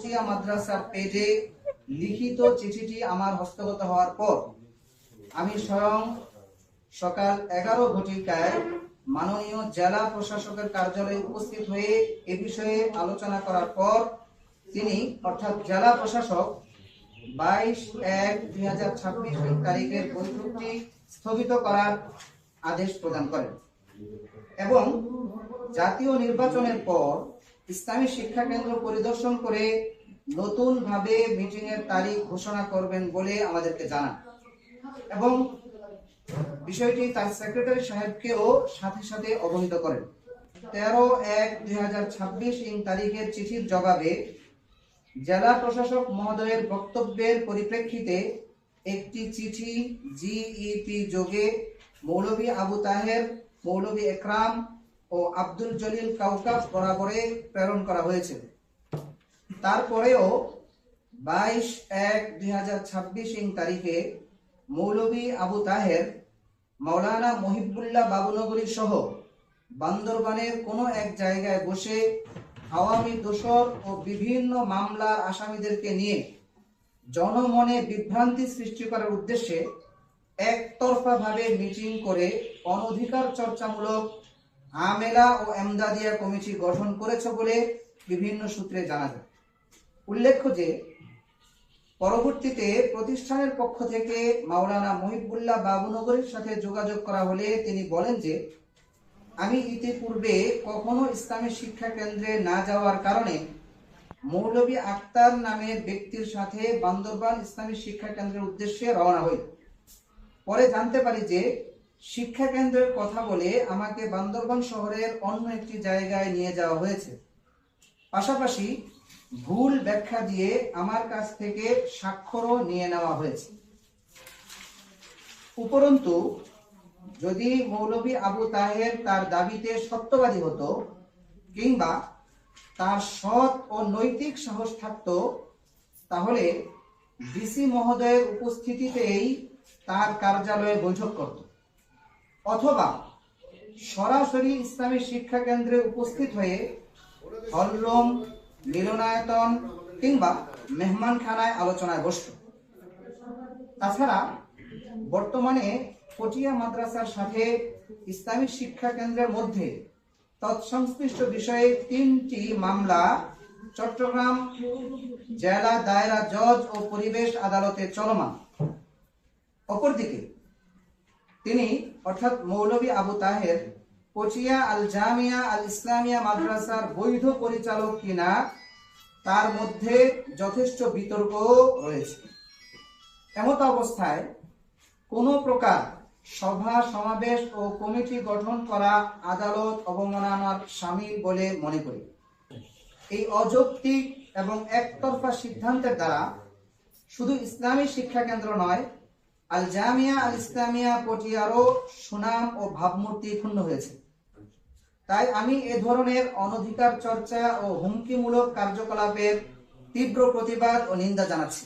পটিয়া মাদ্রাসার পেজে লিখিত চিঠিটি আমার হস্তগত হওয়ার পর আমি স্বয়ং সকাল 11 ঘটিকায় মাননীয় জেলা প্রশাসকের কার্যালয়ে উপস্থিত হয়ে এ বিষয়ে আলোচনা করার পর তিনি অর্থাৎ জেলা প্রশাসক 22/1/2026 তারিখের বৈঠকটি স্থগিত করার আদেশ প্রদান করেন এবং জাতীয় নির্বাচনের পর ইসলামী শিক্ষা কেন্দ্র পরিদর্শন করে নতুন ভাবে মিটিং এর তারিখ ঘোষণা করবেন বলে আমাদেরকে জানান এবং বিষয়টি তার সেক্রেটারি সাহেবকেও সাথে সাথে অবহিত করেন। 13/1/2026 তারিখের চিঠির জবাবে জেলা প্রশাসক মহোদয়ের বক্তব্যের পরিপ্রেক্ষিতে একটি চিঠি জিইপি যোগে মৌলভী আবু তাহের, মৌলভী একরাম ও আব্দুল জলিল কাউকাব বরাবরে প্রেরণ করা হয়েছে। তারপরেও 22/1/2026 তারিখে মৌলভী আবু তাহের, মাওলানা মহিবুল্লাহ বাবুনগরী সহ বান্দরবানের কোনো এক জায়গায় বসে আওয়ামী দোসর ও বিভিন্ন মামলার আসামিদেরকে নিয়ে জনমনে বিভ্রান্তি সৃষ্টি করার উদ্দেশ্যে একতরফা ভাবে মিটিং করে অনধিকার চর্চামূলক আমেলা ও এমদাদিয়া কমিটি গঠন করেছে বলে বিভিন্ন সূত্রে জানা যায়। উল্লেখ্য যে পরবর্তীতে প্রতিষ্ঠানের পক্ষ থেকে মাওলানা মহিবুল্লাহ বাবুনগরীর সাথে যোগাযোগ করা হলে তিনি বলেন যে আমি ইতিপূর্বে কখনো ইসলামী শিক্ষা কেন্দ্রে না যাওয়ার কারণে মৌলভী আক্তার নামের ব্যক্তির সাথে বান্দরবান ইসলামী শিক্ষা কেন্দ্রের উদ্দেশ্যে রওনা হই। পরে জানতে পারি যে শিক্ষা কেন্দ্রের কথা বলে আমাকে বান্দরবান শহরের অন্য একটি জায়গায় নিয়ে যাওয়া হয়েছে। পাশাপাশি ভুল ব্যাখ্যা দিয়ে আমার কাছ থেকে স্বাক্ষরও নিয়ে নেওয়া হয়েছে। উপরন্তু যদি মৌলভী আবু তাহের তার দাবিতে সত্যবাদী হতো কিংবা তার সৎ ও নৈতিক সাহস থাকতো তাহলে ডিসি মহোদয়ের উপস্থিতিতেই তার কার্যালয়ে বৈঠক করত, অথবা সরাসরি ইসলামী শিক্ষা কেন্দ্রে উপস্থিত হয়ে হলরুম, মিলনায়তন কিংবা মেহমানখানায় আলোচনায় বসত। তাছাড়া বর্তমানে পটিয়া মাদ্রাসার সাথে ইসলামী শিক্ষা কেন্দ্রের মধ্যে তৎসংশ্লিষ্ট বিষয়ে 3টি মামলা চট্টগ্রাম জেলা দায়রা জজ ও পরিবেশ আদালতে চলমান। অপরদিকে তিনি অর্থাৎ মৌলভী আবু তাহের পটিয়া আল জামিয়া আল ইসলামিয়া মাদ্রাসার বৈধ পরিচালক কিনা তার মধ্যে যথেষ্ট বিতর্ক রয়েছে। এমত অবস্থায় কোনো প্রকার সভা সমাবেশ ও কমিটি গঠন করা আদালত অবমাননার শামিল বলে মনে করি। এই অযৌক্তিক এবং একতরফা সিদ্ধান্তের দ্বারা শুধু ইসলামী শিক্ষা কেন্দ্র নয়, আল জামিয়া আল ইসলামিয়া পটিয়ারও সুনাম ও ভাবমূর্তি ক্ষুণ্ণ হয়েছে। তাই আমি এ ধরনের অনধিকার চর্চা ও হুমকিমূলক কার্যকলাপের তীব্র প্রতিবাদ ও নিন্দা জানাচ্ছি।